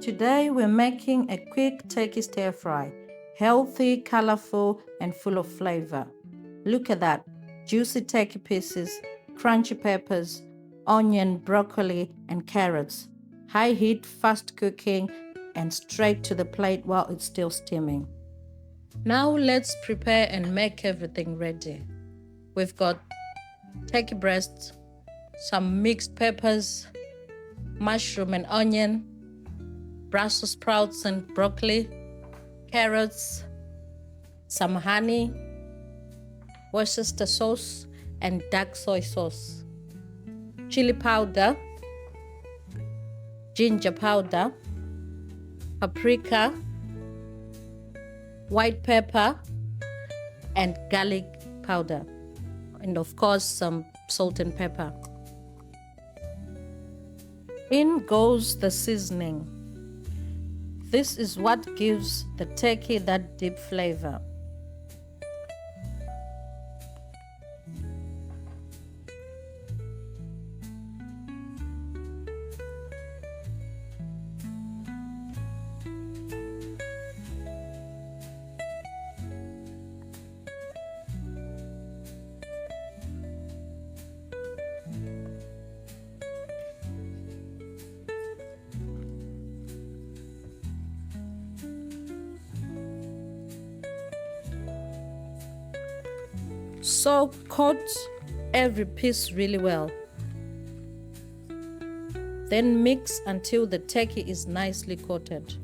Today we're making a quick turkey stir fry. Healthy, colorful, and full of flavor. Look at that. Juicy turkey pieces, crunchy peppers, onion, broccoli, and carrots. High heat, fast cooking, and straight to the plate while it's still steaming. Now let's prepare and make everything ready. We've got turkey breasts, some mixed peppers, mushroom and onion, Brussels sprouts and broccoli, carrots, some honey, Worcestershire sauce, and dark soy sauce, chili powder, ginger powder, paprika, white pepper, and garlic powder, and of course some salt and pepper. In goes the seasoning. This is what gives the turkey that deep flavor. So coat every piece really well. Then mix until the turkey is nicely coated.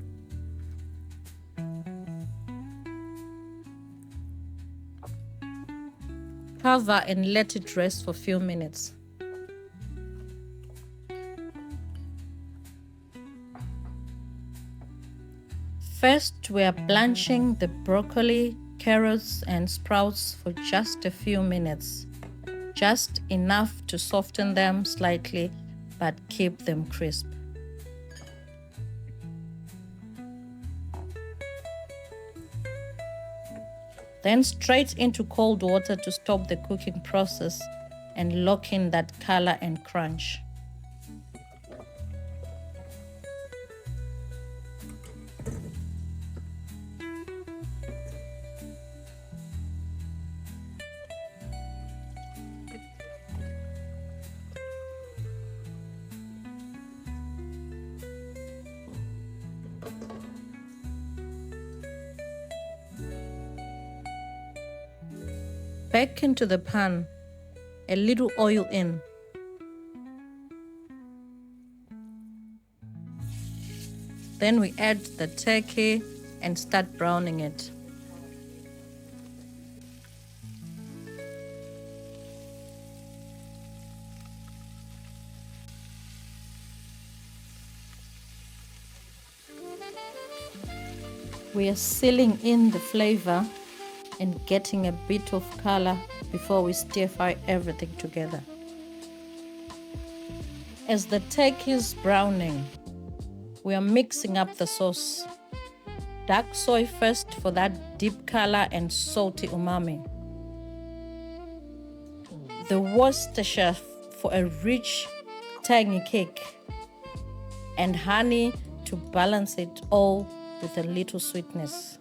Cover and let it rest for a few minutes. First, we are blanching the broccoli, carrots, and sprouts for just a few minutes. Just enough to soften them slightly, but keep them crisp. Then straight into cold water to stop the cooking process and lock in that color and crunch. Back into the pan, a little oil in. Then we add the turkey and start browning it. We are sealing in the flavor and getting a bit of color before we stir fry everything together. As the turkey is browning, we are mixing up the sauce. Dark soy first for that deep color and salty umami. The Worcestershire for a rich, tangy kick. And honey to balance it all with a little sweetness.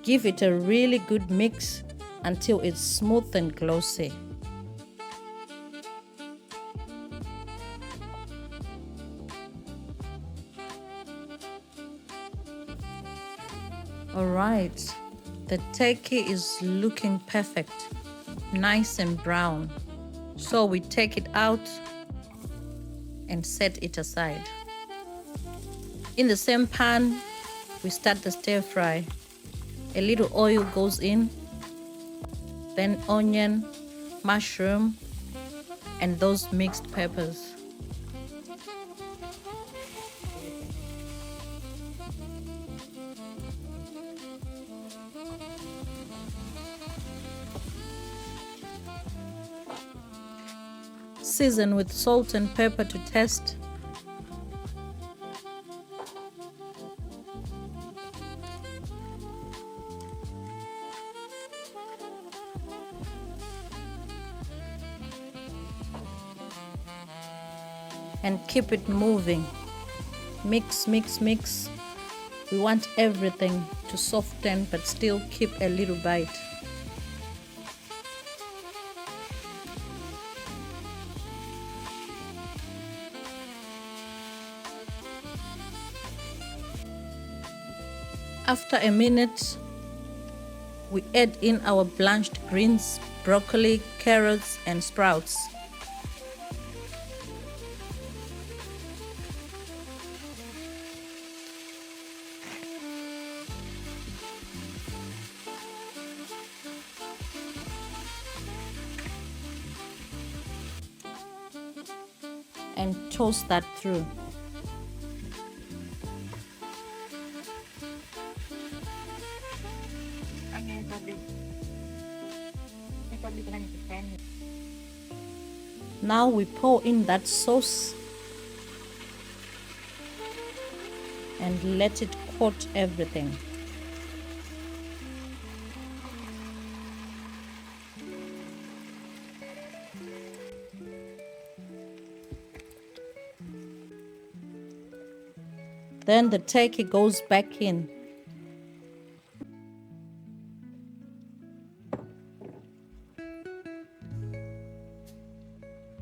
Give it a really good mix until it's smooth and glossy. Alright, the turkey is looking perfect, nice and brown. So we take it out and set it aside. In the same pan, we start the stir fry. A little oil goes in, then onion, mushroom, and those mixed peppers. Season with salt and pepper to taste. and keep it moving. Mix, mix, mix. We want everything to soften but still keep a little bite. After a minute, we add in our blanched greens, broccoli, carrots, and sprouts. And toast that through. Now we pour in that sauce and let it coat everything. Then the turkey goes back in.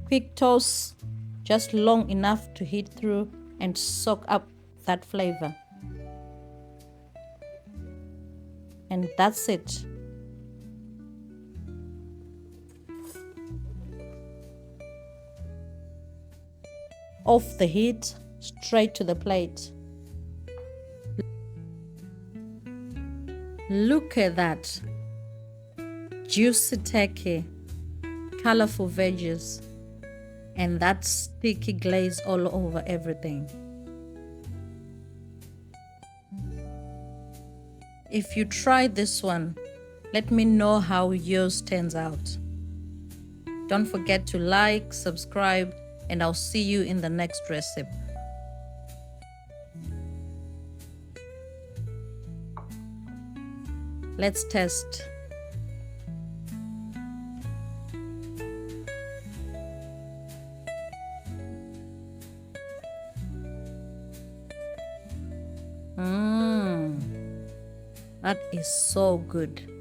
Quick toast, just long enough to heat through and soak up that flavor. And that's it. Off the heat, straight to the plate. Look at that. Juicy turkey, colorful veggies, and that sticky glaze all over everything. If you try this one, let me know how yours turns out. Don't forget to like, subscribe, and I'll see you in the next recipe. Let's test. That is so good.